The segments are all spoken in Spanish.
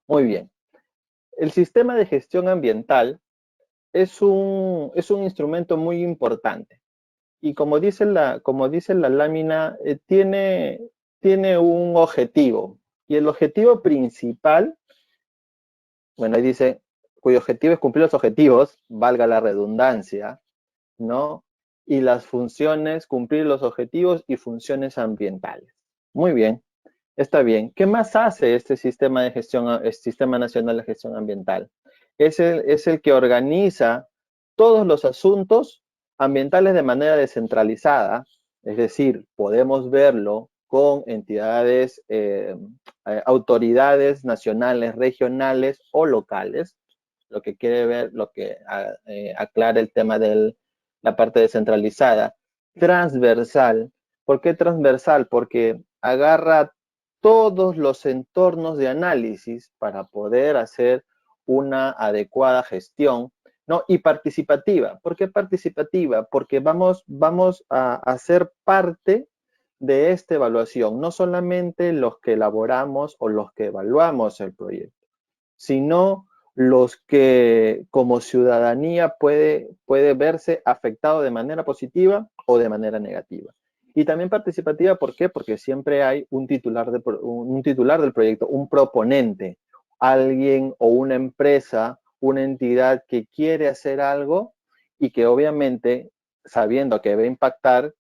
Muy bien. El sistema de gestión ambiental es un instrumento muy importante. Y como dice la lámina, tiene un objetivo. Y el objetivo principal, bueno, ahí dice, cuyo objetivo es cumplir los objetivos, valga la redundancia, ¿no? Y las funciones, cumplir los objetivos y funciones ambientales. Muy bien, está bien. ¿Qué más hace este sistema de gestión, el Sistema Nacional de Gestión Ambiental? Es el que organiza todos los asuntos ambientales de manera descentralizada, es decir, podemos verlo con entidades, autoridades nacionales, regionales o locales, lo que quiere ver, lo que aclara el tema de la parte descentralizada, transversal. ¿Por qué transversal? Porque agarra todos los entornos de análisis para poder hacer una adecuada gestión, ¿no? Y participativa. ¿Por qué participativa? Porque vamos a ser parte de esta evaluación, no solamente los que elaboramos o los que evaluamos el proyecto, sino los que como ciudadanía puede verse afectado de manera positiva o de manera negativa. Y también participativa, ¿por qué? Porque siempre hay un titular del proyecto, un proponente, alguien o una empresa, una entidad que quiere hacer algo y que obviamente, sabiendo que va a impactar,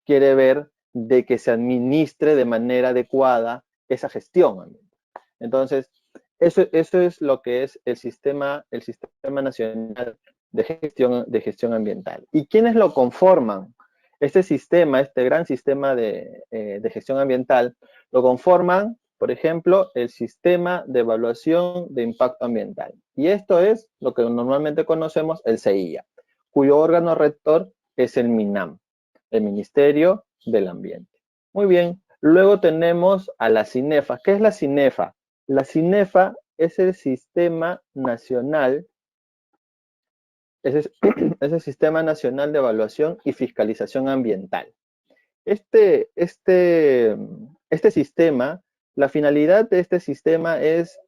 quiere ver de que se administre de manera adecuada esa gestión. Entonces, eso es lo que es el Sistema Nacional de Gestión Ambiental. ¿Y quiénes lo conforman? Este gran sistema de gestión ambiental, lo conforman, por ejemplo, el Sistema de Evaluación de Impacto Ambiental. Y esto es lo que normalmente conocemos, el CIA, cuyo órgano rector es el MINAM, el Ministerio del Ambiente. Muy bien, luego tenemos a la CINEFA. ¿Qué es la CINEFA? La CINEFA es el Sistema Nacional, es el Sistema Nacional de Evaluación y Fiscalización Ambiental. Este sistema, la finalidad de este sistema es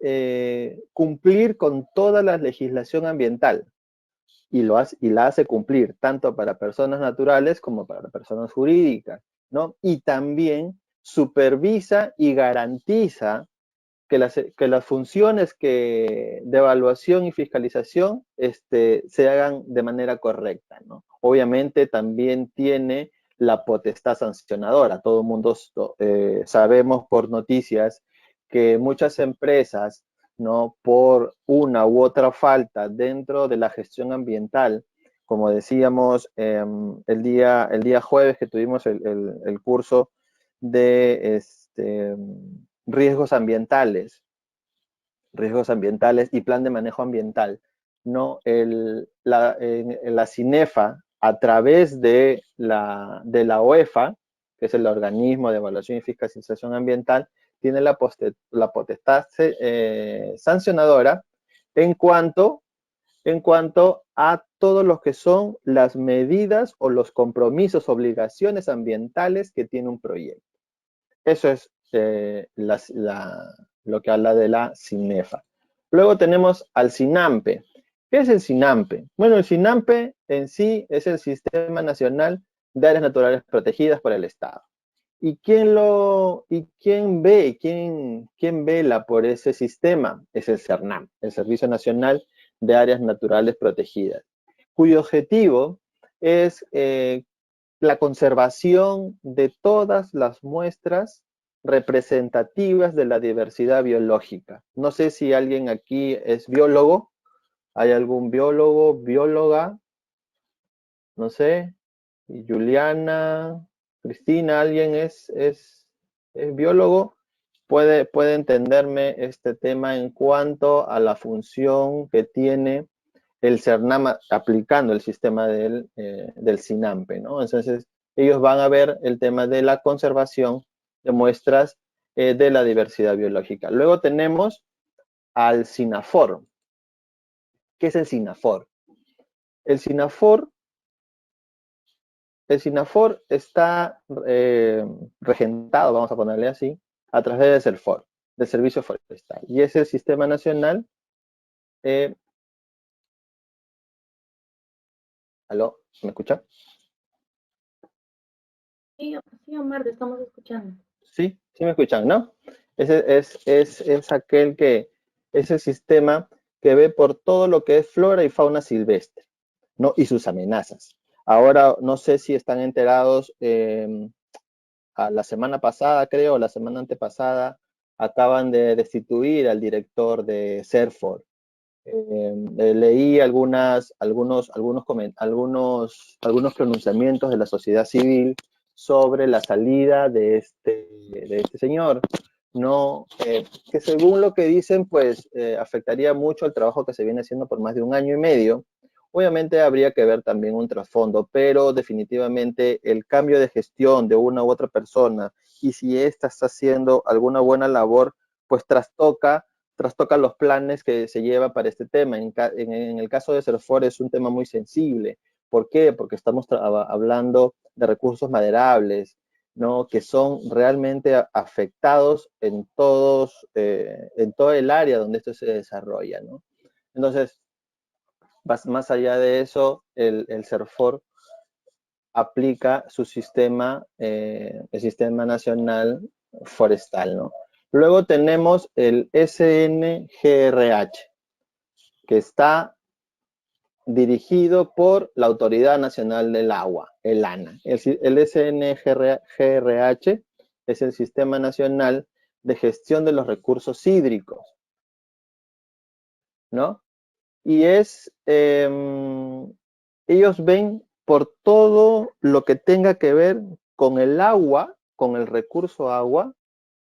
cumplir con toda la legislación ambiental y la hace cumplir tanto para personas naturales como para personas jurídicas, ¿no? Y también supervisa y garantiza que las funciones de evaluación y fiscalización se hagan de manera correcta, ¿no? Obviamente también tiene la potestad sancionadora. Todo el mundo sabemos por noticias que muchas empresas, ¿no? Por una u otra falta dentro de la gestión ambiental, como decíamos el día jueves que tuvimos el curso de riesgos ambientales y plan de manejo ambiental, ¿no? La CINEFA, a través de la OEFA, que es el organismo de evaluación y fiscalización ambiental, tiene la potestad sancionadora en cuanto, en cuanto a todo lo que son las medidas o los compromisos, obligaciones ambientales que tiene un proyecto. Eso es lo que habla de la CINEFA. Luego tenemos al CINAMPE. ¿Qué es el CINAMPE? Bueno, el CINAMPE en sí es el Sistema Nacional de Áreas Naturales Protegidas por el Estado. ¿Quién vela por ese sistema? Es el CERNAM, el Servicio Nacional de Áreas Naturales Protegidas, cuyo objetivo es la conservación de todas las muestras representativas de la diversidad biológica. No sé si alguien aquí es biólogo. ¿Hay algún biólogo, bióloga? No sé. Y Juliana, Cristina, ¿alguien es biólogo? Puede entenderme este tema en cuanto a la función que tiene el CERNAM aplicando el sistema del SINAMPE, ¿no? Entonces, ellos van a ver el tema de la conservación de muestras de la diversidad biológica. Luego tenemos al SINAFOR. ¿Qué es el SINAFOR? El SINAFOR, el SINAFOR está regentado, vamos a ponerle así, a través del CERFOR. del Servicio Forestal. Y es el Sistema Nacional. ¿Aló? ¿Me escucha? Sí, sí, Omar, te estamos escuchando. Sí, sí me escuchan, ¿no? Es aquel que es el sistema que ve por todo lo que es flora y fauna silvestre, ¿no? Y sus amenazas. Ahora, no sé si están enterados, a la semana pasada, creo, la semana antepasada, acaban de destituir al director de CERFOR. Leí algunos pronunciamientos de la sociedad civil sobre la salida de este señor, no, que según lo que dicen, pues afectaría mucho el trabajo que se viene haciendo por más de un año y medio. Obviamente habría que ver también un trasfondo, pero definitivamente el cambio de gestión de una u otra persona y si ésta está haciendo alguna buena labor, pues trastoca los planes que se lleva para este tema. En el caso de Serfor es un tema muy sensible. ¿Por qué? Porque estamos hablando de recursos maderables, ¿no? Que son realmente afectados en todo el área donde esto se desarrolla, ¿no? Entonces, más allá de eso, el CERFOR aplica su sistema, el Sistema Nacional Forestal, ¿no? Luego tenemos el SNGRH, que está dirigido por la Autoridad Nacional del Agua, el ANA. El SNGRH es el Sistema Nacional de Gestión de los Recursos Hídricos, ¿no? Y ellos ven por todo lo que tenga que ver con el agua, con el recurso agua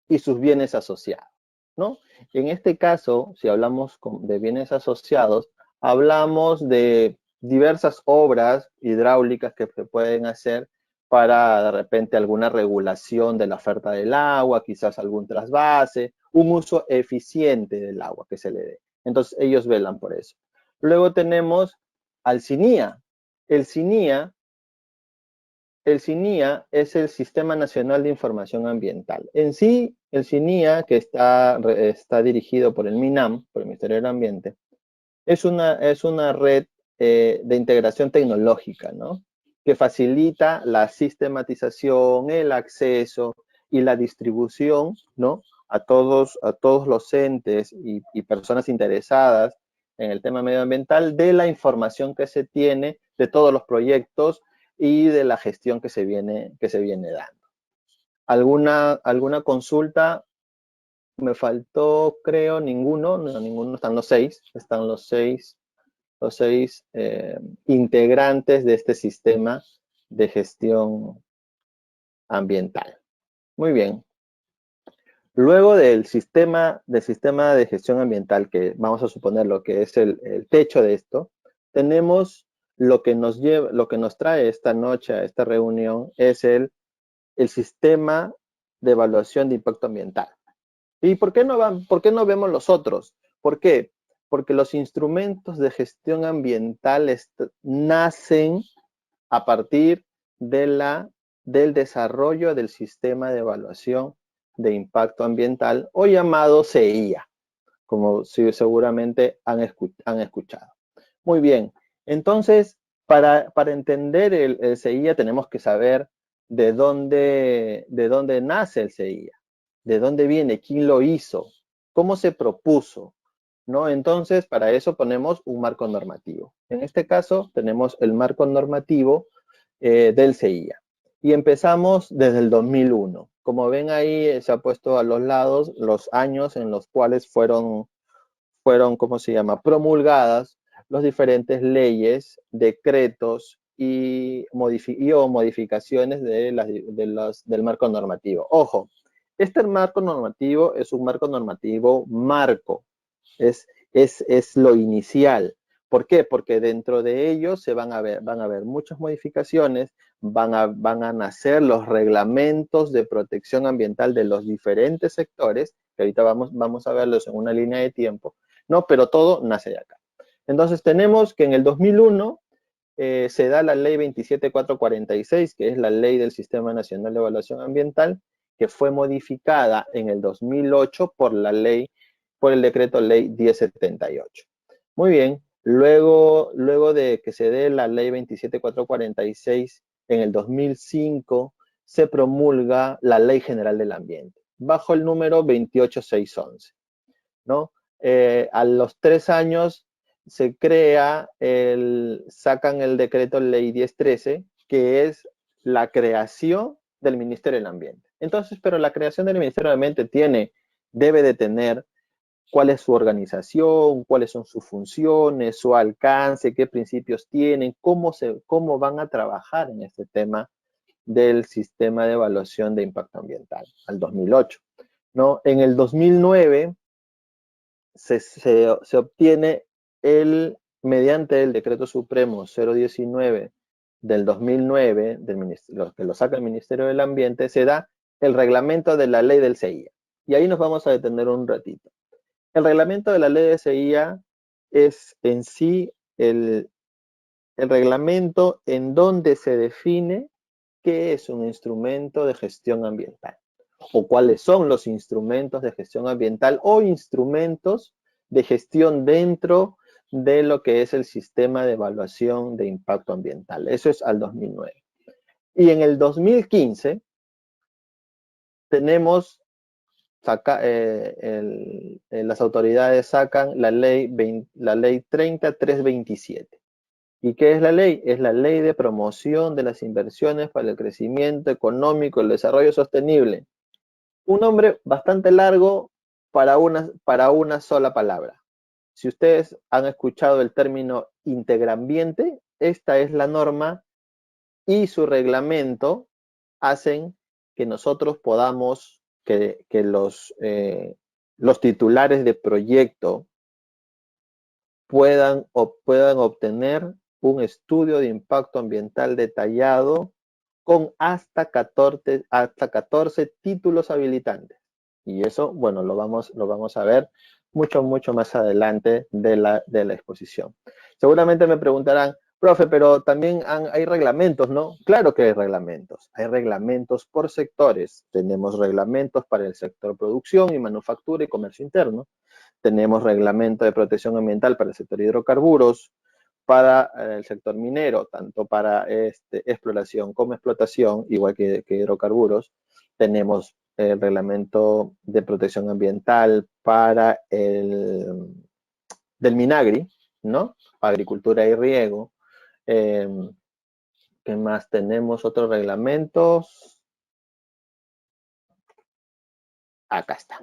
y sus bienes asociados, ¿no? En este caso, si hablamos de bienes asociados, hablamos de diversas obras hidráulicas que se pueden hacer para de repente alguna regulación de la oferta del agua, quizás algún trasvase, un uso eficiente del agua que se le dé. Entonces ellos velan por eso. Luego tenemos al CINIA. El CINIA el CINIA es el Sistema Nacional de Información Ambiental. En sí, el CINIA, que está dirigido por el MINAM, por el Ministerio del Ambiente, es una red de integración tecnológica, ¿no? Que facilita la sistematización, el acceso y la distribución, ¿no? A todos los entes y personas interesadas en el tema medioambiental de la información que se tiene de todos los proyectos y de la gestión que se viene dando. ¿Alguna consulta? Me faltó, creo, ninguno, no, ninguno, están los seis integrantes de este sistema de gestión ambiental. Muy bien. Luego del sistema de gestión ambiental, que vamos a suponer lo que es el techo de esto, tenemos lo que nos trae esta noche a esta reunión es el sistema de evaluación de impacto ambiental. ¿Y por qué no vemos los otros? ¿Por qué? Porque los instrumentos de gestión ambiental nacen a partir del desarrollo del sistema de evaluación de impacto ambiental o llamado CEIA, como seguramente han escuchado. Muy bien, entonces, para entender el CEIA tenemos que saber de dónde nace el CEIA, de dónde viene, quién lo hizo, cómo se propuso, ¿no? Entonces, para eso ponemos un marco normativo. En este caso, tenemos el marco normativo del CEIA. Y empezamos desde el 2001. Como ven ahí, se ha puesto a los lados los años en los cuales ¿cómo se llama?, promulgadas las diferentes leyes, decretos o modificaciones del marco normativo. Ojo, este marco normativo es un marco normativo marco, es lo inicial. ¿Por qué? Porque dentro de ellos van a ver muchas modificaciones, van a nacer los reglamentos de protección ambiental de los diferentes sectores, que ahorita vamos a verlos en una línea de tiempo, ¿no? Pero todo nace de acá. Entonces tenemos que en el 2001 se da la ley 27446, que es la ley del Sistema Nacional de Evaluación Ambiental, que fue modificada en el 2008 por el decreto ley 1078. Muy bien, luego de que se dé la ley 27446 en el 2005, se promulga la Ley General del Ambiente, bajo el número 28611, ¿no? A los 3 años se sacan el decreto ley 1013, que es la creación del Ministerio del Ambiente. Entonces, pero la creación del Ministerio del Ambiente debe de tener cuál es su organización, cuáles son sus funciones, su alcance, qué principios tienen, cómo van a trabajar en este tema del sistema de evaluación de impacto ambiental, al 2008, ¿no? En el 2009 se obtiene mediante el Decreto Supremo 019 del 2009, que lo saca el Ministerio del Ambiente, se da el reglamento de la ley del CIA. Y ahí nos vamos a detener un ratito. El reglamento de la ley del CIA es en sí el reglamento en donde se define qué es un instrumento de gestión ambiental o cuáles son los instrumentos de gestión ambiental o instrumentos de gestión dentro de lo que es el sistema de evaluación de impacto ambiental. Eso es al 2009. Y en el 2015 tenemos, las autoridades sacan la ley 30327. ¿Y qué es la ley? Es la ley de promoción de las inversiones para el crecimiento económico y el desarrollo sostenible. Un nombre bastante largo para una sola palabra. Si ustedes han escuchado el término Integrambiente, esta es la norma y su reglamento hacen que nosotros podamos, que los titulares de proyecto puedan obtener un estudio de impacto ambiental detallado con hasta 14 títulos habilitantes. Y eso, bueno, lo vamos a ver mucho más adelante de la exposición. Seguramente me preguntarán, profe, pero también hay reglamentos, ¿no? Claro que hay reglamentos. Hay reglamentos por sectores. Tenemos reglamentos para el sector producción y manufactura y comercio interno. Tenemos reglamento de protección ambiental para el sector hidrocarburos, para el sector minero, tanto para exploración como explotación, igual que hidrocarburos. Tenemos el reglamento de protección ambiental para del Minagri, ¿no? Agricultura y riego. ¿Qué más tenemos? Otros reglamentos. Acá está.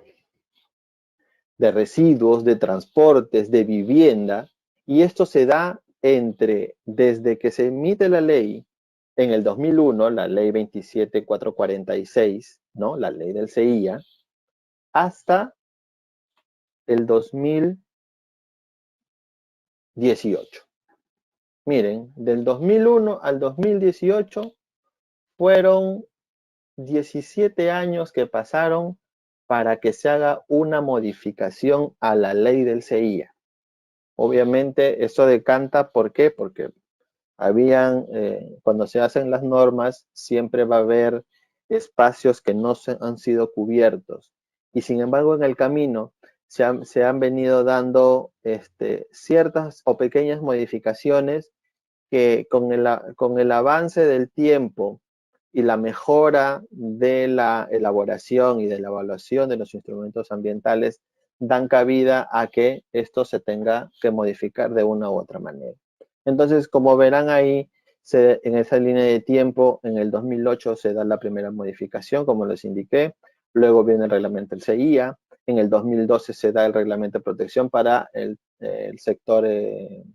De residuos, de transportes, de vivienda, y esto se da desde que se emite la ley en el 2001, la ley 27446, ¿no? La ley del CIA, hasta el 2018. Miren, del 2001 al 2018 fueron 17 años que pasaron para que se haga una modificación a la ley del CIA. Obviamente eso decanta, ¿por qué? Porque cuando se hacen las normas, siempre va a haber espacios que no han sido cubiertos. Y sin embargo, en el camino se han venido dando ciertas o pequeñas modificaciones que con el avance del tiempo y la mejora de la elaboración y de la evaluación de los instrumentos ambientales dan cabida a que esto se tenga que modificar de una u otra manera. Entonces, como verán ahí, en esa línea de tiempo, en el 2008 se da la primera modificación, como les indiqué. Luego viene el reglamento del CIA. En el 2012 se da el reglamento de protección para el sector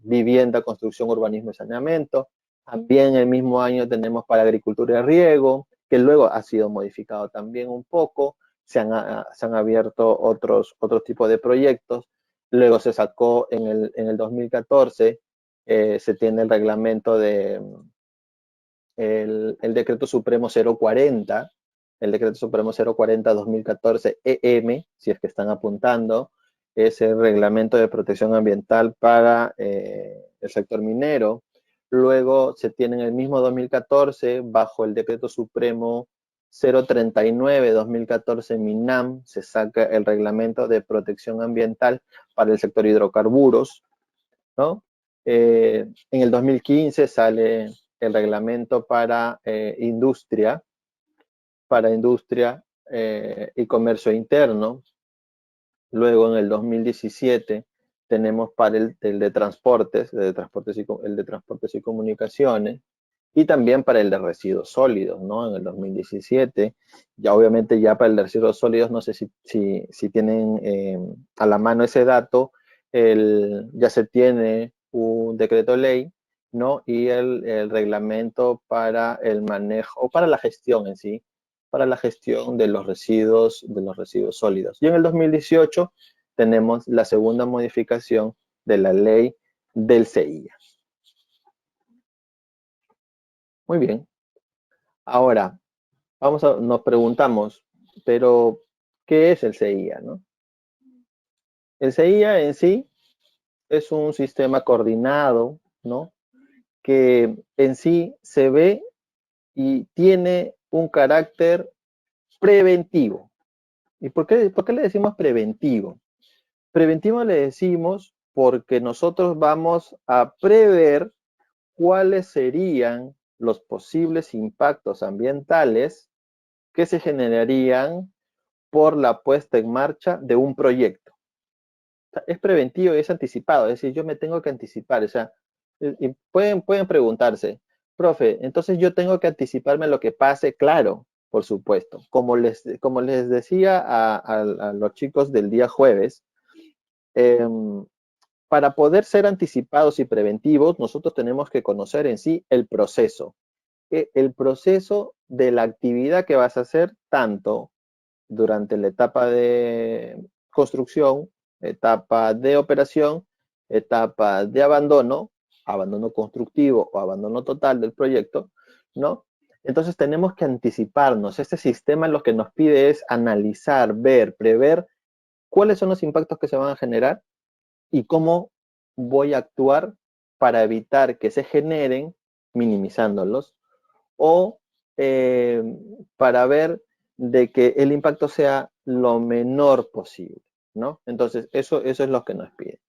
vivienda, construcción, urbanismo y saneamiento. También el mismo año tenemos para agricultura y riego, que luego ha sido modificado también un poco. Se han abierto otros tipos de proyectos. Luego se sacó en el 2014, se tiene el reglamento el Decreto Supremo 040, el Decreto Supremo 040-2014 EM, si es que están apuntando, es el reglamento de protección ambiental para el sector minero. Luego se tiene en el mismo 2014, bajo el Decreto Supremo 039-2014 MINAM se saca el reglamento de protección ambiental para el sector hidrocarburos, ¿no? En el 2015 sale el reglamento para industria y comercio interno. Luego en el 2017 tenemos para el de transportes, el de transportes y comunicaciones, y también para el de residuos sólidos, ¿no? En el 2017, ya obviamente ya para el de residuos sólidos, no sé si tienen a la mano ese dato, ya se tiene un decreto ley, ¿no? Y el reglamento para el manejo, o para la gestión en sí, para la gestión de los residuos sólidos. Y en el 2018 tenemos la segunda modificación de la ley del CIA. Muy bien. Ahora, nos preguntamos, pero, ¿qué es el CIA, no? El CIA en sí es un sistema coordinado, ¿no? Que en sí se ve y tiene un carácter preventivo. ¿Y por qué le decimos preventivo? Preventivo le decimos porque nosotros vamos a prever cuáles serían los posibles impactos ambientales que se generarían por la puesta en marcha de un proyecto. O sea, es preventivo y es anticipado, es decir, yo me tengo que anticipar. O sea, y pueden preguntarse, profe, entonces yo tengo que anticiparme a lo que pase. Claro, por supuesto. Como les decía a los chicos del día jueves, para poder ser anticipados y preventivos, nosotros tenemos que conocer en sí el proceso de la actividad que vas a hacer tanto durante la etapa de construcción, etapa de operación, etapa de abandono constructivo o abandono total del proyecto, ¿no? Entonces tenemos que anticiparnos. Este sistema lo que nos pide es analizar, ver, prever cuáles son los impactos que se van a generar y cómo voy a actuar para evitar que se generen, minimizándolos, o para ver de que el impacto sea lo menor posible, ¿no? Entonces, eso es lo que nos pide.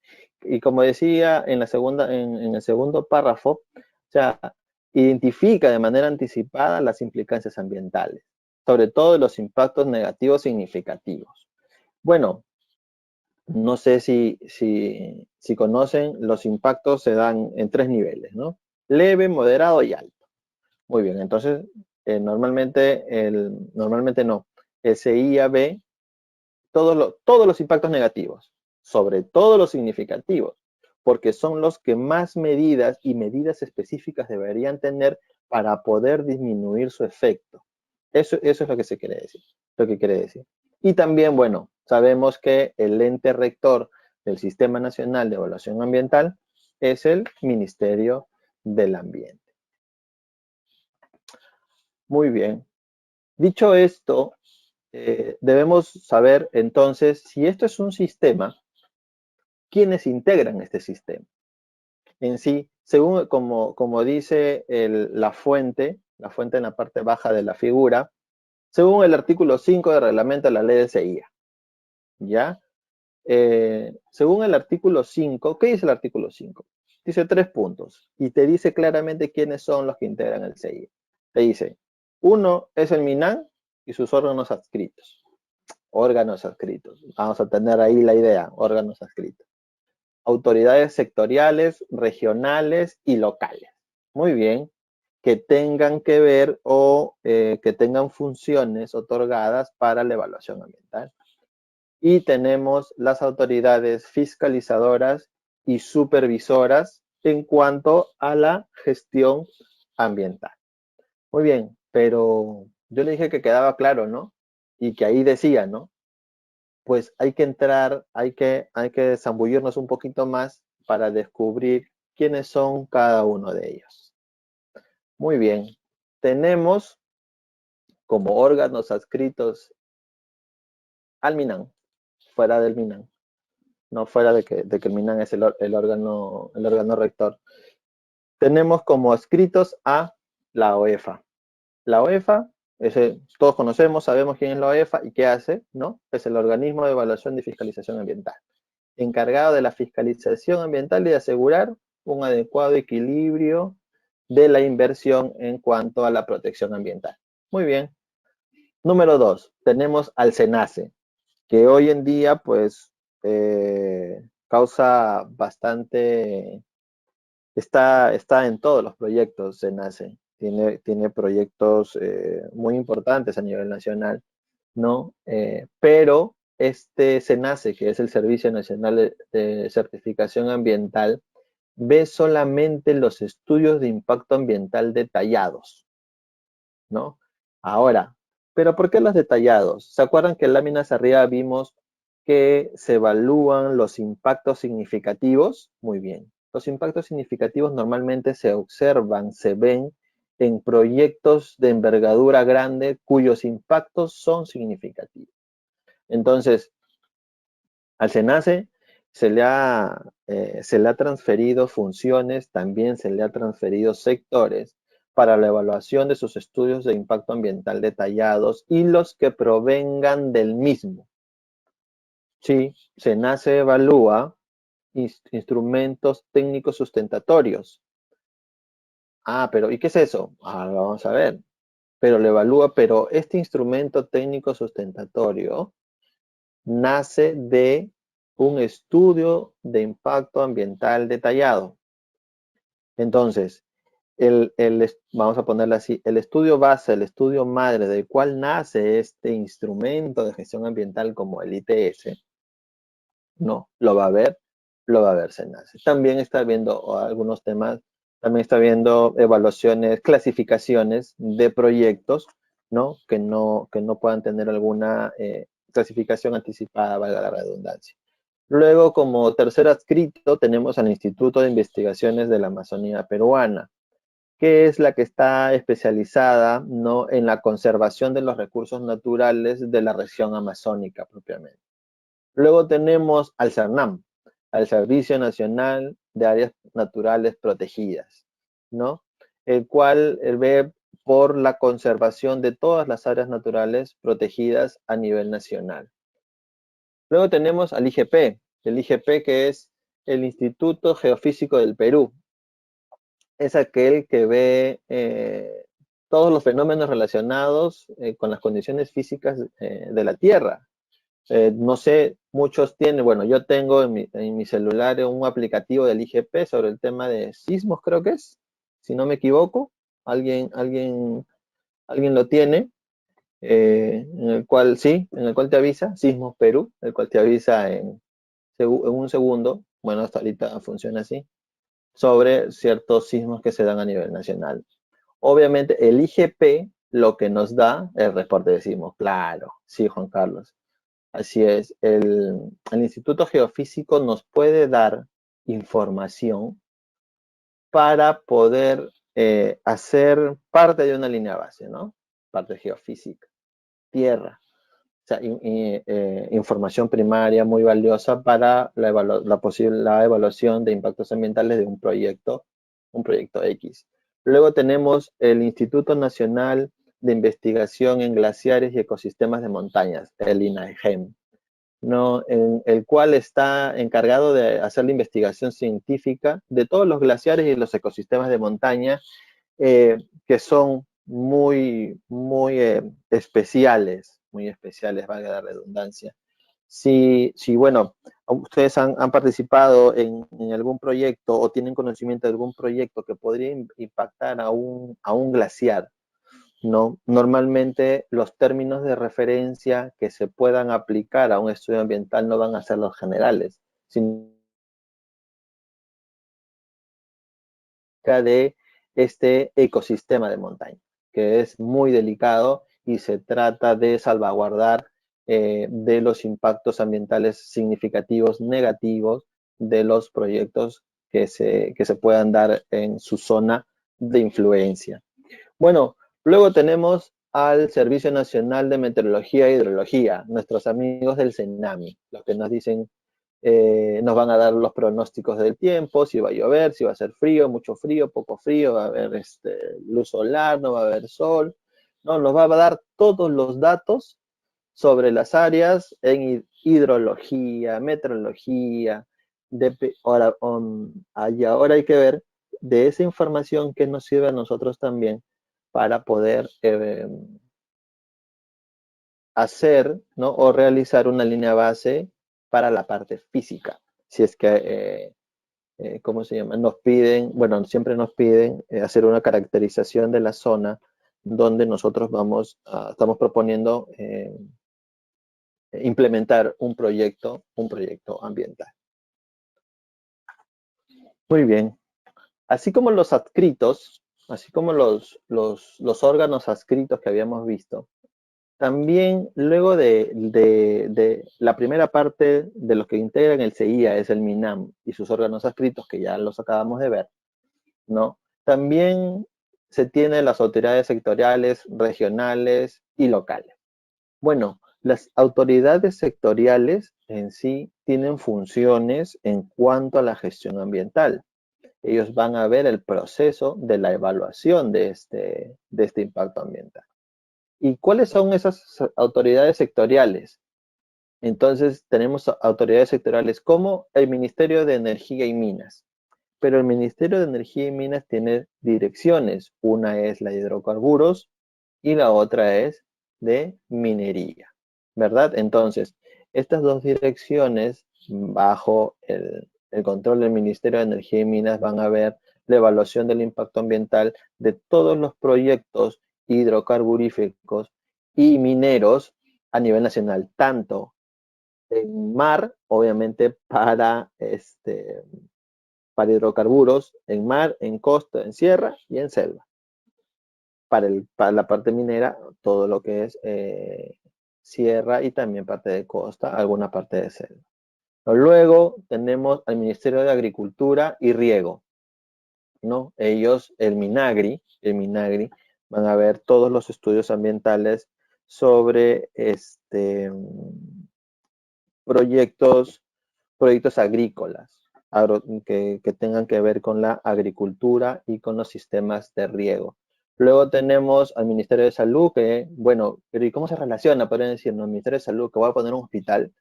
Y como decía en el segundo párrafo, o sea, identifica de manera anticipada las implicancias ambientales, sobre todo los impactos negativos significativos. Bueno, no sé si conocen, los impactos se dan en 3 niveles, ¿no? Leve, moderado y alto. Muy bien, entonces normalmente no. El CIA ve todos los impactos negativos, sobre todo los significativos, porque son los que más medidas específicas deberían tener para poder disminuir su efecto. Eso es lo que quiere decir. Y también, bueno, sabemos que el ente rector del Sistema Nacional de Evaluación Ambiental es el Ministerio del Ambiente. Muy bien. Dicho esto, debemos saber entonces si esto es un sistema, ¿quiénes integran este sistema? En sí, según como dice la fuente en la parte baja de la figura, según el artículo 5 del reglamento de la ley de CIA, ¿ya? Según el artículo 5, ¿qué dice el artículo 5? Dice 3 puntos y te dice claramente quiénes son los que integran el CIA. Te dice, uno es el MINAN y sus órganos adscritos. Vamos a tener ahí la idea, órganos adscritos. Autoridades sectoriales, regionales y locales. Muy bien, que tengan que ver o que tengan funciones otorgadas para la evaluación ambiental. Y tenemos las autoridades fiscalizadoras y supervisoras en cuanto a la gestión ambiental. Muy bien, pero yo le dije que quedaba claro, ¿no? Y que ahí decía, ¿no? Pues hay que entrar, hay que zambullirnos un poquito más para descubrir quiénes son cada uno de ellos. Muy bien, tenemos como órganos adscritos al MINAN, fuera del MINAN, no fuera de que el MINAN es el órgano rector. Tenemos como adscritos a la OEFA. La OEFA Todos conocemos, sabemos quién es la OEFA y qué hace, ¿no? Es el organismo de evaluación y fiscalización ambiental, encargado de la fiscalización ambiental y de asegurar un adecuado equilibrio de la inversión en cuanto a la protección ambiental. Muy bien. Número 2, tenemos al SENACE, que hoy en día, pues, causa bastante, está en todos los proyectos SENACE, tiene proyectos muy importantes a nivel nacional, ¿no? Pero este SENACE, que es el Servicio Nacional de Certificación Ambiental, ve solamente los estudios de impacto ambiental detallados, ¿no? Ahora, ¿pero por qué los detallados? ¿Se acuerdan que en láminas arriba vimos que se evalúan los impactos significativos? Muy bien. Los impactos significativos normalmente se observan, se ven en proyectos de envergadura grande cuyos impactos son significativos. Entonces, al SENACE se le ha transferido funciones, también se le ha transferido sectores para la evaluación de sus estudios de impacto ambiental detallados y los que provengan del mismo. Sí, SENACE evalúa instrumentos técnicos sustentatorios. Ah, pero ¿y qué es eso? Ah, lo vamos a ver. Pero lo evalúa, pero este instrumento técnico sustentatorio nace de un estudio de impacto ambiental detallado. Entonces, vamos a ponerlo así, el estudio base, el estudio madre del cual nace este instrumento de gestión ambiental como el ITS, no, lo va a ver SENACE. También está viendo algunos temas, también está viendo evaluaciones, clasificaciones de proyectos, ¿no? Que no puedan tener alguna clasificación anticipada, valga la redundancia. Luego, como tercer adscrito, tenemos al Instituto de Investigaciones de la Amazonía Peruana, que es la que está especializada, ¿no?, en la conservación de los recursos naturales de la región amazónica propiamente. Luego tenemos al CERNAM, al Servicio Nacional de Áreas Naturales Protegidas, ¿no? El cual ve por la conservación de todas las áreas naturales protegidas a nivel nacional. Luego tenemos al IGP, el IGP que es el Instituto Geofísico del Perú. Es aquel que ve todos los fenómenos relacionados con las condiciones físicas de la Tierra. No sé, muchos tienen, bueno, yo tengo en mi celular un aplicativo del IGP sobre el tema de sismos, creo que es, si no me equivoco. Alguien lo tiene, en el cual, sí, en el cual te avisa, Sismos Perú, el cual te avisa en un segundo, bueno, hasta ahorita funciona así, sobre ciertos sismos que se dan a nivel nacional. Obviamente, el IGP lo que nos da el reporte de sismos, claro, sí, Juan Carlos. Así es, el Instituto Geofísico nos puede dar información para poder hacer parte de una línea base, ¿no? Parte geofísica, tierra. O sea, información primaria muy valiosa para la evaluación de impactos ambientales de un proyecto X. Luego tenemos el Instituto Nacional de Investigación en Glaciares y Ecosistemas de Montañas, el INAEGEM, ¿no? En el cual está encargado de hacer la investigación científica de todos los glaciares y los ecosistemas de montaña que son muy especiales, valga la redundancia. Si bueno, ustedes han participado en algún proyecto o tienen conocimiento de algún proyecto que podría impactar a un glaciar, ¿no? Normalmente los términos de referencia que se puedan aplicar a un estudio ambiental no van a ser los generales, sino de este ecosistema de montaña, que es muy delicado y se trata de salvaguardar de los impactos ambientales significativos negativos de los proyectos que se puedan dar en su zona de influencia. Bueno, luego tenemos al Servicio Nacional de Meteorología e Hidrología, nuestros amigos del CENAMI, los que nos dicen, nos van a dar los pronósticos del tiempo, si va a llover, si va a ser frío, mucho frío, poco frío, va a haber luz solar, no va a haber sol, ¿no? Nos va a dar todos los datos sobre las áreas en hidrología, meteorología, ahora hay que ver de esa información que nos sirve a nosotros también para poder hacer, ¿no? O realizar una línea base para la parte física. Si es que, ¿cómo se llama? Nos piden, bueno, siempre nos piden hacer una caracterización de la zona donde nosotros estamos proponiendo implementar un proyecto ambiental. Muy bien. Así como los adscritos, así como los órganos adscritos que habíamos visto, también luego de la primera parte de los que integran el CIA es el MINAM y sus órganos adscritos, que ya los acabamos de ver, ¿no? También se tienen las autoridades sectoriales, regionales y locales. Bueno, las autoridades sectoriales en sí tienen funciones en cuanto a la gestión ambiental. Ellos van a ver el proceso de la evaluación de este impacto ambiental. ¿Y cuáles son esas autoridades sectoriales? Entonces, tenemos autoridades sectoriales como el Ministerio de Energía y Minas. Pero el Ministerio de Energía y Minas tiene direcciones. Una es la de hidrocarburos y la otra es de minería, ¿verdad? Entonces, estas dos direcciones, bajo el control del Ministerio de Energía y Minas, van a ver la evaluación del impacto ambiental de todos los proyectos hidrocarburíficos y mineros a nivel nacional, tanto en mar, obviamente para hidrocarburos, en mar, en costa, en sierra y en selva. Para la parte minera, todo lo que es sierra y también parte de costa, alguna parte de selva. Luego tenemos al Ministerio de Agricultura y Riego, ¿no? Ellos, el Minagri, van a ver todos los estudios ambientales sobre proyectos, proyectos agrícolas que tengan que ver con la agricultura y con los sistemas de riego. Luego tenemos al Ministerio de Salud, que, bueno, pero ¿y cómo se relaciona? Podrían decir, no, el Ministerio de Salud, que voy a poner un hospital.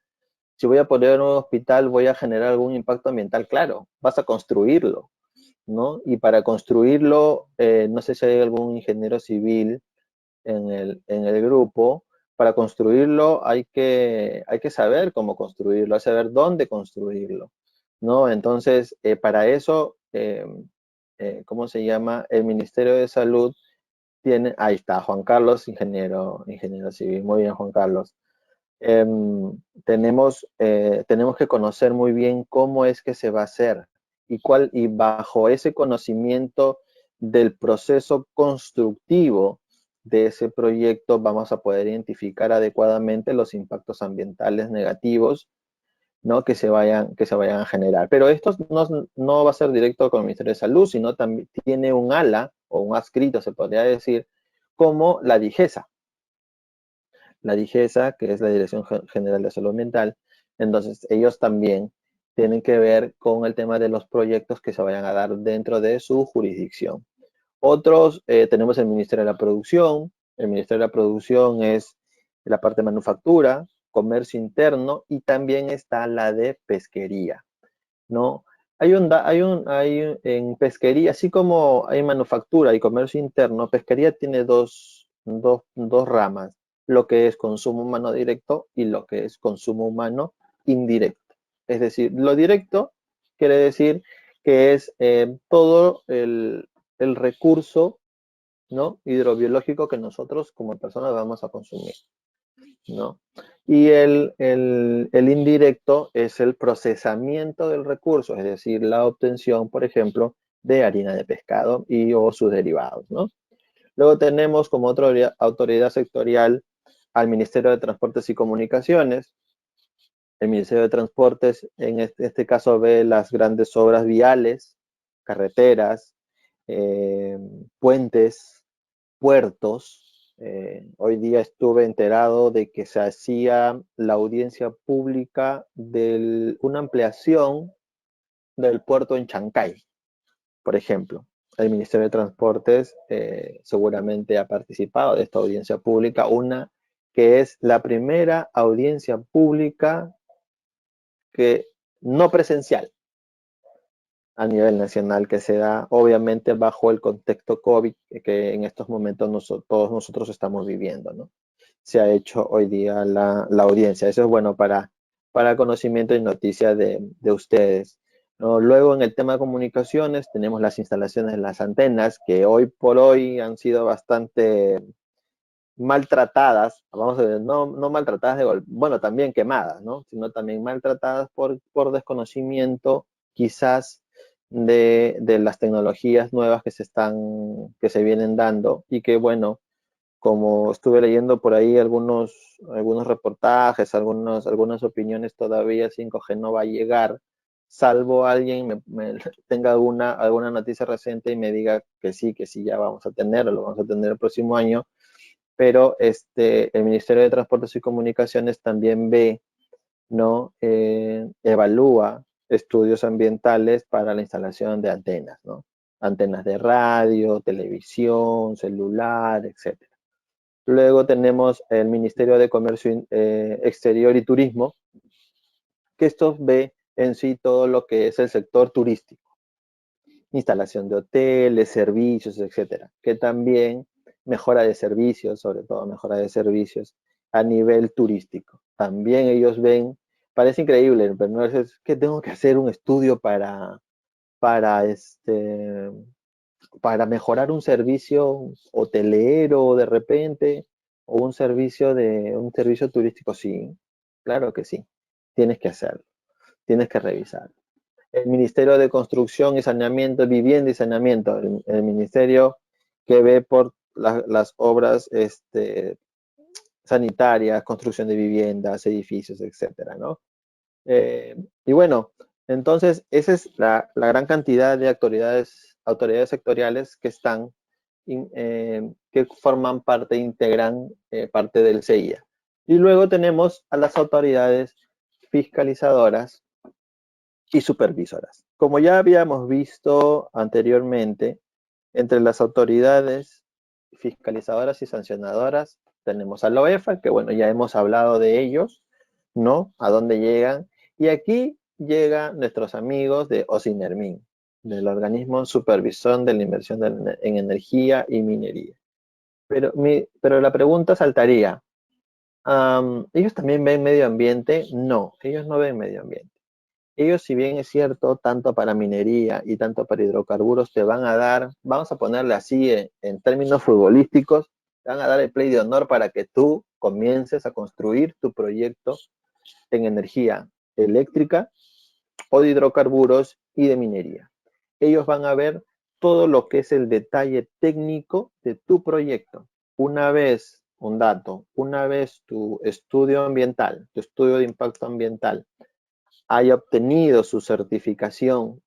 Si voy a poner un hospital, voy a generar algún impacto ambiental, claro, vas a construirlo, ¿no? Y para construirlo, no sé si hay algún ingeniero civil en el grupo. Para construirlo hay que saber cómo construirlo, hay que saber dónde construirlo, ¿no? Entonces, para eso, ¿cómo se llama? El Ministerio de Salud ahí está, Juan Carlos, ingeniero civil. Muy bien, Juan Carlos. Tenemos que conocer muy bien cómo es que se va a hacer y bajo ese conocimiento del proceso constructivo de ese proyecto vamos a poder identificar adecuadamente los impactos ambientales negativos, ¿no? que se vayan a generar. Pero esto no va a ser directo con el Ministerio de Salud, sino también tiene un ala o un adscrito, se podría decir, como la DIGESA. La DIGESA, que es la Dirección General de Salud Ambiental. Entonces, ellos también tienen que ver con el tema de los proyectos que se vayan a dar dentro de su jurisdicción. Otros, tenemos el Ministerio de la Producción. El Ministerio de la Producción es la parte de manufactura, comercio interno y también está la de pesquería, ¿no? En pesquería, así como hay manufactura y comercio interno, pesquería tiene dos ramas, lo que es consumo humano directo y lo que es consumo humano indirecto. Es decir, lo directo quiere decir que es todo el recurso, ¿no? hidrobiológico que nosotros como personas vamos a consumir, ¿no? Y el indirecto es el procesamiento del recurso, es decir, la obtención, por ejemplo, de harina de pescado o sus derivados, ¿no? Luego tenemos como otra autoridad sectorial al Ministerio de Transportes y Comunicaciones. El Ministerio de Transportes, en este caso, ve las grandes obras viales, carreteras, puentes, puertos. Hoy día estuve enterado de que se hacía la audiencia pública de una ampliación del puerto en Chancay, por ejemplo. el Ministerio de Transportes seguramente ha participado de esta audiencia pública, una que es la primera audiencia pública que no presencial a nivel nacional que se da obviamente bajo el contexto COVID que en estos momentos todos nosotros estamos viviendo, ¿no? Se ha hecho hoy día la audiencia. Eso es bueno para conocimiento y noticia de ustedes, ¿no? Luego en el tema de comunicaciones tenemos las instalaciones de las antenas que hoy por hoy han sido bastante maltratadas, vamos a ver, no maltratadas de golpe, bueno, también quemadas, ¿no? Sino también maltratadas por desconocimiento, quizás, de las tecnologías nuevas que se vienen dando y que, bueno, como estuve leyendo por ahí algunos reportajes, algunas opiniones, todavía 5G no va a llegar, salvo alguien tenga alguna noticia reciente y me diga que sí, ya vamos a tenerlo, lo vamos a tener el próximo año, pero el Ministerio de Transportes y Comunicaciones también ve, ¿no? Evalúa estudios ambientales para la instalación de antenas, ¿no? Antenas de radio, televisión, celular, etcétera. Luego tenemos el Ministerio de Comercio Exterior y Turismo, que esto ve en sí todo lo que es el sector turístico, instalación de hoteles, servicios, etcétera, que también mejora de servicios, sobre todo mejora de servicios a nivel turístico. También ellos ven, parece increíble, pero no es que tengo que hacer un estudio para, este, para mejorar un servicio hotelero de repente o un servicio turístico. Sí, claro que sí, tienes que hacerlo, tienes que revisar. El Ministerio de Construcción y Saneamiento, Vivienda y Saneamiento, el ministerio que ve por las obras sanitarias, construcción de viviendas, edificios, etcétera, ¿no? Y bueno, entonces esa es la gran cantidad de autoridades sectoriales que están, que forman parte, integran parte del CIA. Y luego tenemos a las autoridades fiscalizadoras y supervisoras. Como ya habíamos visto anteriormente, entre las autoridades fiscalizadoras y sancionadoras tenemos a la OEFA, que bueno, ya hemos hablado de ellos, ¿no? A dónde llegan. Y aquí llegan nuestros amigos de OSINERMIN, del Organismo Supervisor de la Inversión en Energía y Minería. Pero la pregunta saltaría, ¿ellos también ven medio ambiente? No, ellos no ven medio ambiente. Ellos, si bien es cierto, tanto para minería y tanto para hidrocarburos te van a dar, vamos a ponerle así en términos futbolísticos, te van a dar el play de honor para que tú comiences a construir tu proyecto en energía eléctrica o de hidrocarburos y de minería. Ellos van a ver todo lo que es el detalle técnico de tu proyecto. Una vez, un dato, una vez tu estudio ambiental, tu estudio de impacto ambiental haya obtenido su certificación,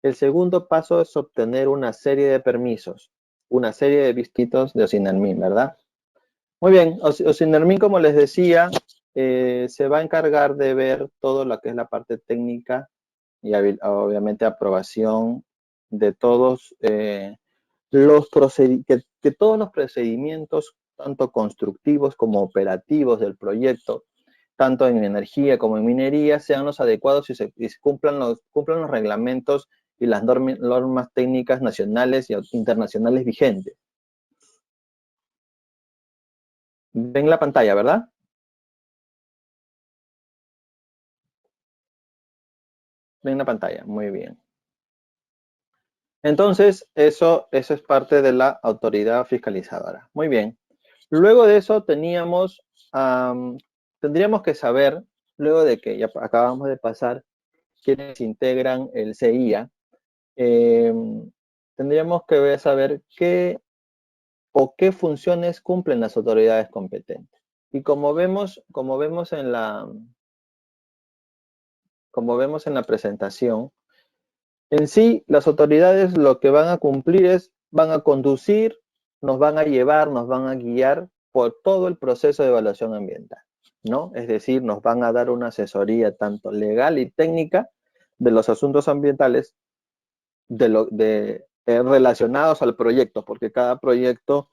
el segundo paso es obtener una serie de permisos, una serie de vistitos de OSINERMIN, ¿verdad? Muy bien, OSINERMIN, como les decía, se va a encargar de ver todo lo que es la parte técnica y obviamente aprobación de todos que todos los procedimientos, tanto constructivos como operativos del proyecto, tanto en energía como en minería, sean los adecuados y se cumplan los reglamentos y las normas técnicas nacionales y internacionales vigentes. Ven la pantalla, ¿verdad? Ven la pantalla, muy bien. Entonces, eso es parte de la autoridad fiscalizadora. Muy bien. Luego de eso tendríamos que saber, luego de que ya acabamos de pasar, quienes integran el CIA, tendríamos que saber qué funciones cumplen las autoridades competentes. Y como vemos en la presentación, en sí, las autoridades lo que van a cumplir es, van a conducir, nos van a llevar, nos van a guiar por todo el proceso de evaluación ambiental, ¿no? Es decir, nos van a dar una asesoría tanto legal y técnica de los asuntos ambientales, relacionados al proyecto, porque cada proyecto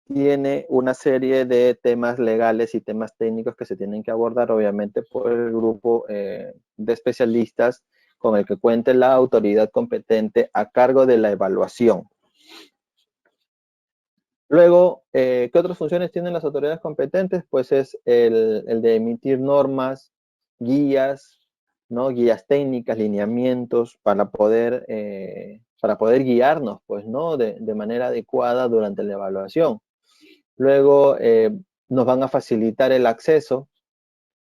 tiene una serie de temas legales y temas técnicos que se tienen que abordar, obviamente, por el grupo de especialistas con el que cuente la autoridad competente a cargo de la evaluación. Luego, ¿qué otras funciones tienen las autoridades competentes? Pues es el de emitir normas, guías, ¿no? Guías técnicas, lineamientos para poder guiarnos, pues, ¿no? De manera adecuada durante la evaluación. Luego, nos van a facilitar el acceso,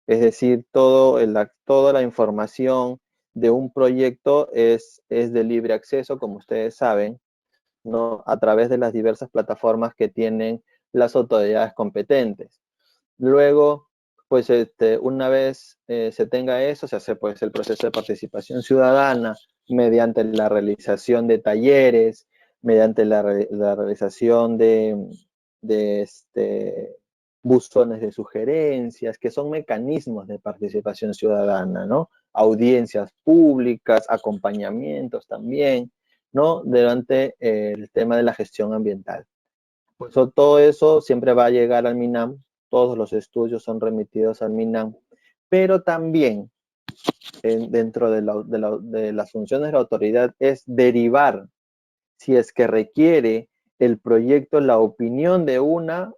es decir, toda la información de un proyecto es de libre acceso, como ustedes saben, ¿no? A través de las diversas plataformas que tienen las autoridades competentes. Luego, pues una vez se tenga eso, se hace pues el proceso de participación ciudadana mediante la realización de talleres, mediante la realización de buzones de sugerencias, que son mecanismos de participación ciudadana, ¿no? Audiencias públicas, acompañamientos también, ¿no? Durante el tema de la gestión ambiental. Pues todo eso siempre va a llegar al MINAM, todos los estudios son remitidos al MINAM, pero también dentro de las funciones de la autoridad es derivar, si es que requiere el proyecto, la opinión de una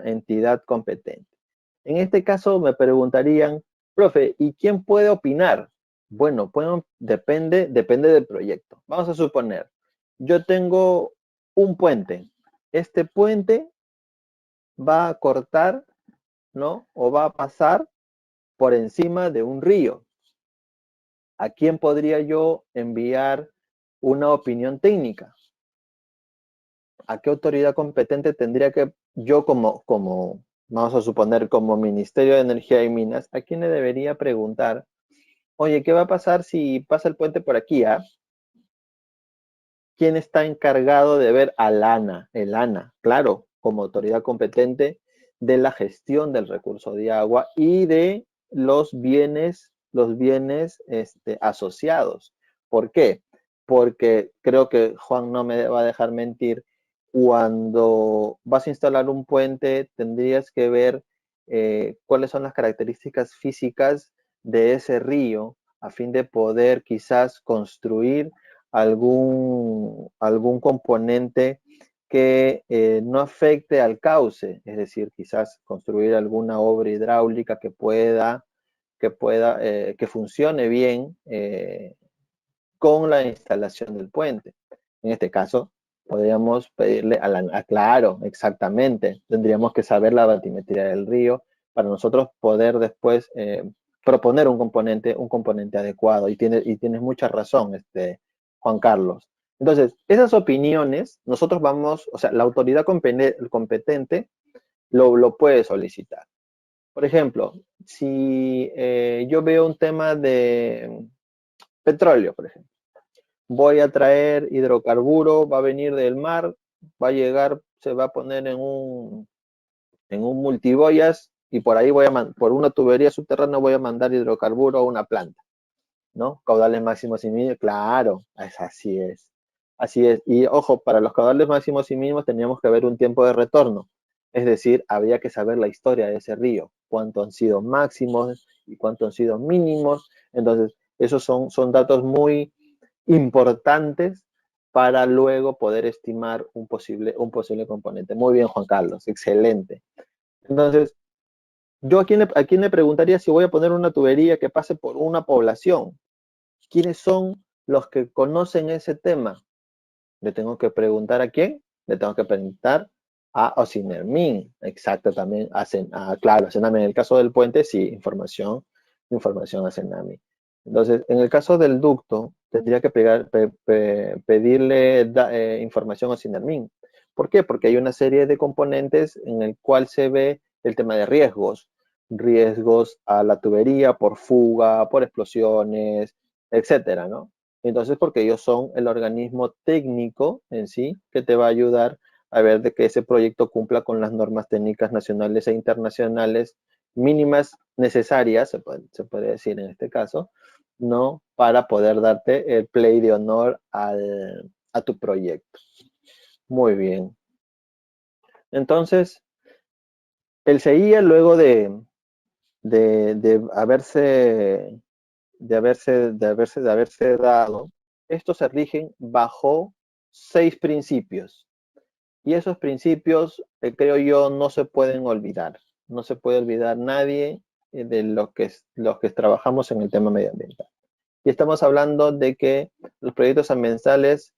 entidad competente. En este caso me preguntarían, profe, ¿y quién puede opinar? Bueno, depende del proyecto. Vamos a suponer, yo tengo un puente. Este puente va a cortar, ¿no? O va a pasar por encima de un río. ¿A quién podría yo enviar una opinión técnica? ¿A qué autoridad competente tendría que yo vamos a suponer, como Ministerio de Energía y Minas, a quién le debería preguntar, oye, ¿qué va a pasar si pasa el puente por aquí? ¿Ah? ¿Quién está encargado de ver al ANA? El ANA, claro, como autoridad competente de la gestión del recurso de agua y de los bienes asociados. ¿Por qué? Porque creo que Juan no me va a dejar mentir. Cuando vas a instalar un puente, tendrías que ver cuáles son las características físicas de ese río a fin de poder quizás construir algún componente que no afecte al cauce, es decir, quizás construir alguna obra hidráulica que funcione bien con la instalación del puente. En este caso, podríamos pedirle claro, exactamente, tendríamos que saber la batimetría del río para nosotros poder después proponer un componente adecuado. Y tienes mucha razón, Juan Carlos. Entonces, esas opiniones, nosotros o sea, la autoridad competente lo puede solicitar. Por ejemplo, si yo veo un tema de petróleo, por ejemplo, voy a traer hidrocarburo, va a venir del mar, va a llegar, se va a poner en un multiboyas y por ahí por una tubería subterránea voy a mandar hidrocarburo a una planta, ¿no? Caudales máximos y mínimos, claro, así es. Así es. Y ojo, para los caudales máximos y mínimos teníamos que ver un tiempo de retorno. Es decir, había que saber la historia de ese río, cuánto han sido máximos y cuánto han sido mínimos. Entonces, esos son datos muy importantes para luego poder estimar un posible componente. Muy bien, Juan Carlos, excelente. Entonces, yo a quién le preguntaría si voy a poner una tubería que pase por una población. ¿Quiénes son los que conocen ese tema? Le tengo que preguntar a quién, le tengo que preguntar a Ocinermin, exacto, también claro, a Senami. En el caso del puente, sí, información a Senami. Entonces, en el caso del ducto, tendría que pedirle información a Ocinermin. ¿Por qué? Porque hay una serie de componentes en el cual se ve el tema de riesgos a la tubería por fuga, por explosiones, etcétera, ¿no? Entonces, porque ellos son el organismo técnico en sí que te va a ayudar a ver de que ese proyecto cumpla con las normas técnicas nacionales e internacionales mínimas necesarias, se puede decir en este caso, ¿no? Para poder darte el play de honor a tu proyecto. Muy bien. Entonces, el CEIA, luego de haberse dado, estos se rigen bajo 6 principios. Y esos principios, creo yo, no se pueden olvidar. No se puede olvidar nadie de los que trabajamos en el tema medioambiental. Y estamos hablando de que los proyectos ambientales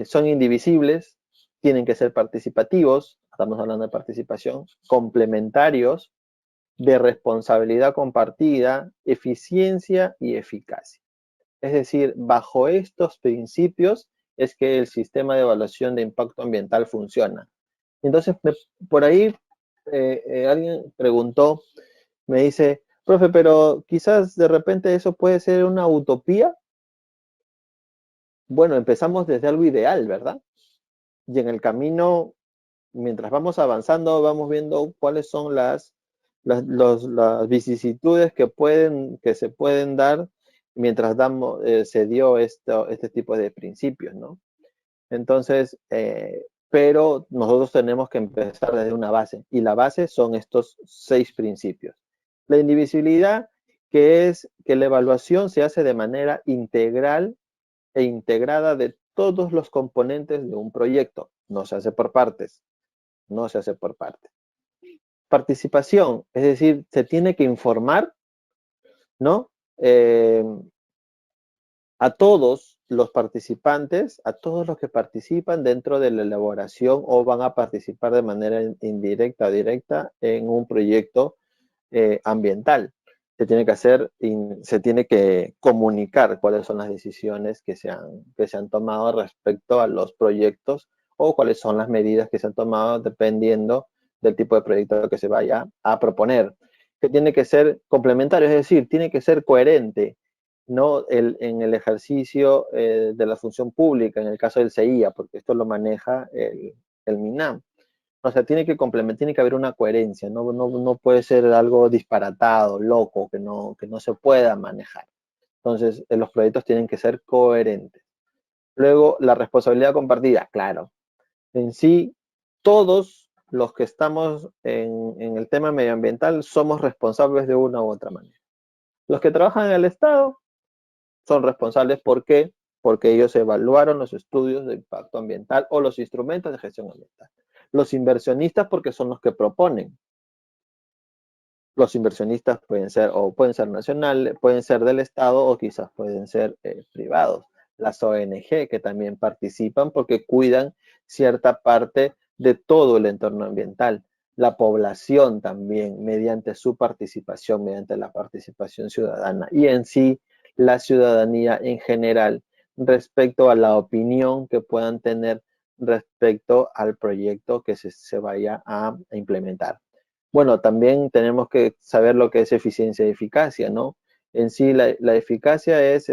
son indivisibles, tienen que ser participativos, estamos hablando de participación, complementarios, de responsabilidad compartida, eficiencia y eficacia. Es decir, bajo estos principios es que el sistema de evaluación de impacto ambiental funciona. Entonces, por ahí alguien preguntó, me dice, profe, pero quizás de repente eso puede ser una utopía. Bueno, empezamos desde algo ideal, ¿verdad? Y en el camino, mientras vamos avanzando, vamos viendo cuáles son las vicisitudes que se pueden dar mientras se dio este tipo de principios, ¿no? Entonces, pero nosotros tenemos que empezar desde una base, y la base son estos 6 principios. La indivisibilidad, que es que la evaluación se hace de manera integral e integrada de todos los componentes de un proyecto, no se hace por partes, no se hace por partes. Participación, es decir, se tiene que informar, ¿no? A todos los participantes, a todos los que participan dentro de la elaboración o van a participar de manera indirecta o directa en un proyecto ambiental. Se tiene que comunicar cuáles son las decisiones que se han tomado respecto a los proyectos o cuáles son las medidas que se han tomado dependiendo del tipo de proyecto que se vaya a proponer. Que tiene que ser complementario, es decir, tiene que ser coherente, ¿no? En el ejercicio de la función pública, en el caso del CEIA, porque esto lo maneja el MINAM. O sea, tiene que haber una coherencia, no puede ser algo disparatado, loco, que no se pueda manejar. Entonces, los proyectos tienen que ser coherentes. Luego, la responsabilidad compartida, claro. En sí, todos los que estamos en el tema medioambiental somos responsables de una u otra manera. Los que trabajan en el Estado son responsables, ¿por qué? Porque ellos evaluaron los estudios de impacto ambiental o los instrumentos de gestión ambiental. Los inversionistas porque son los que proponen. Los inversionistas pueden ser nacionales, pueden ser del Estado o quizás pueden ser privados. Las ONG que también participan porque cuidan cierta parte de todo el entorno ambiental. La población también mediante su participación, mediante la participación ciudadana y en sí la ciudadanía en general respecto a la opinión que puedan tener respecto al proyecto que se vaya a implementar. Bueno, también tenemos que saber lo que es eficiencia y eficacia, ¿no? En sí, la eficacia es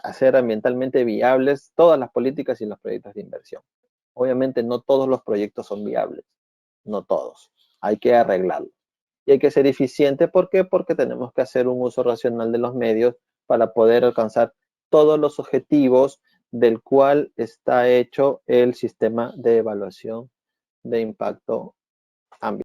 hacer ambientalmente viables todas las políticas y los proyectos de inversión. Obviamente no todos los proyectos son viables, no todos. Hay que arreglarlo. Y hay que ser eficiente, ¿por qué? Porque tenemos que hacer un uso racional de los medios para poder alcanzar todos los objetivos del cual está hecho el sistema de evaluación de impacto